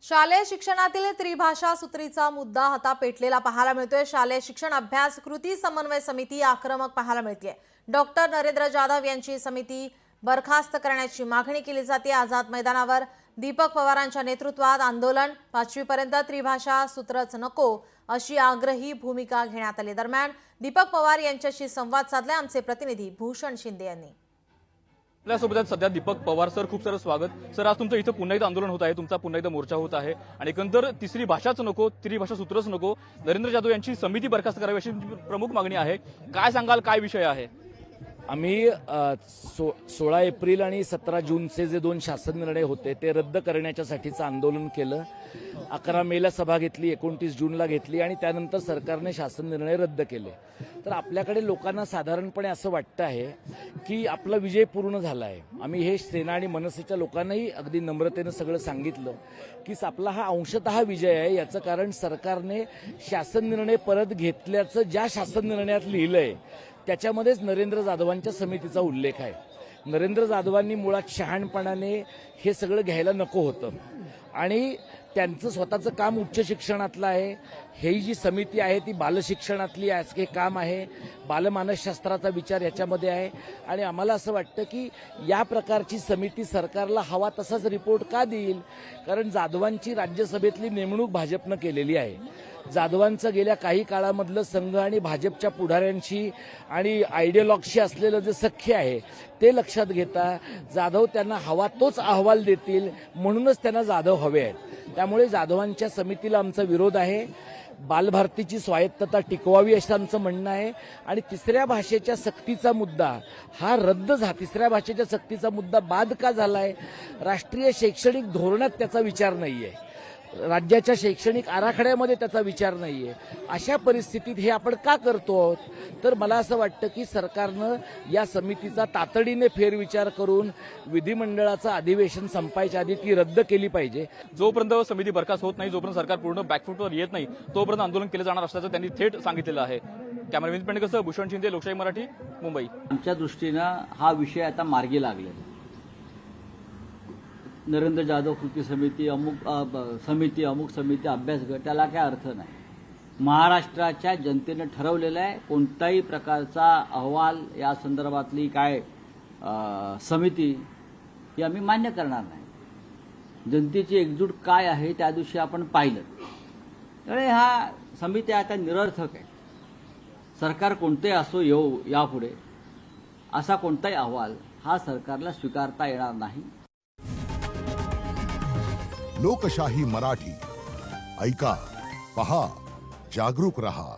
शालेय शिक्षणातील त्रिभाषा सूत्रीचा मुद्दा आता पेटलेला पाहायला मिळतोय। शालेय शिक्षण अभ्यास कृती समन्वय समिती आक्रमक पाहायला मिळते। डॉक्टर नरेंद्र जाधव यांची समिती बरखास्त करण्याची मागणी केली जाते। आझाद मैदानावर दीपक पवारांच्या नेतृत्वात आंदोलन, 5वी पर्यंत त्रिभाषा सूत्रच नको अशी आग्रही भूमिका घेण्यात आली। दरम्यान दीपक पवार यांच्याशी संवाद साधला आमचे प्रतिनिधी भूषण शिंदे यांनी। आपल्यासोबत सध्या दीपक पवार सर, खूप सारं स्वागत सर। आज तुमचं इथं पुन्हा एकदा आंदोलन होत आहे, तुमचा पुन्हा एकदा मोर्चा होत आहे आणि एकंदर तिसरी भाषाच नको, त्रिभाषा सूत्रच नको, नरेंद्र जाधव यांची समिती बरखास्त करावी अशी प्रमुख मागणी आहे। काय सांगाल, काय विषय आहे? आम्ही 16 एप्रिल आणि 17 जूनचे जे 2 शासन निर्णय होते ते रद्द करण्याच्यासाठीचं आंदोलन केलं। 11 मेला सभा घेतली, 29 जूनला घेतली आणि त्यानंतर सरकारने शासन निर्णय रद्द केले। तर आपल्याकडे लोकांना साधारणपणे असं वाटतं आहे की आपला विजय पूर्ण झाला आहे। आम्ही हे सेना आणि मनसेच्या लोकांनाही अगदी नम्रतेनं सगळं सांगितलं की आपला हा अंशतः विजय आहे। याचं कारण सरकारने शासन निर्णय परत घेतल्याचं ज्या शासन निर्णयात लिहिलंय त्याच्यामध्येच नरेंद्र जाधवांच्या समितीचा उल्लेख आहे। नरेंद्र जाधवांनी मुळात शहाणपणाने हे सगळं घ्यायला नको होतं आणि त्यांचं स्वतःचं काम उच्च शिक्षणातलं आहे। ही जी समिती आहे ती बालशिक्षणातली हे काम आहे, बालमानसशास्त्राचा विचार याच्यामध्ये आहे आणि आम्हाला असं वाटतं की या प्रकारची समिती सरकारला हवा तसाच रिपोर्ट का देईल? कारण जाधवांची राज्यसभेतली नेमणूक भाजपनं केलेली आहे। जाधवांचं गेल्या काही काळामधलं संघ आणि भाजपच्या पुढाऱ्यांशी आणि आयडियोलॉगशी असलेलं जे सख्य आहे ते लक्षात घेता जाधव त्यांना हवा तोच अहवाल देतील, म्हणूनच त्यांना जाधव हवे आहेत। त्यामुळे जाधवांच्या समितीला आमचा विरोध आहे। बालभारतीची स्वायत्तता टिकवावी असं आमचं म्हणणं आहे आणि तिसऱ्या भाषेच्या सक्तीचा मुद्दा हा रद्द झाला। तिसऱ्या भाषेच्या सक्तीचा मुद्दा बाद का झालाय? राष्ट्रीय शैक्षणिक धोरणात त्याचा विचार नाहीये, राज्याच्या शैक्षणिक आराखड्यामध्ये त्याचा विचार नाहीये। अशा परिस्थितीत हे आपण का करतो आहोत? तर मला असं वाटतं की सरकारनं या समितीचा तातडीने फेरविचार करून विधिमंडळाचं अधिवेशन संपायच्या आधी ती रद्द केली पाहिजे। जोपर्यंत समिती बरखास्त होत नाही, जोपर्यंत सरकार पूर्ण बॅकफूटवर येत नाही, तोपर्यंत आंदोलन केलं जाणार असल्याचं त्यांनी थेट सांगितलेलं आहे। कॅमेरामॅन पेंडकसह भूषण शिंदे, लोकशाही मराठी, मुंबई। आमच्या दृष्टीनं हा विषय आता मार्गी लागलेला आहे। नरेंद्र जाधव कृती समिती, अमुक समिती, अभ्यास गट, त्याला काय अर्थ नाही। महाराष्ट्राच्या जनतेने ठरवलेलं आहे कोणताही प्रकारचा अहवाल या संदर्भातली काय समिती ही आम्ही मान्य करणार नाही। जनतेची एकजूट काय आहे त्या दिवशी आपण पाहिलं। त्यामुळे हा समिती आता निरर्थक आहे। सरकार कोणतेही असो येऊ यापुढे असा कोणताही अहवाल हा सरकारला स्वीकारता येणार नाही। लोकशाही मराठी ऐका, पहा, जागरूक रहा।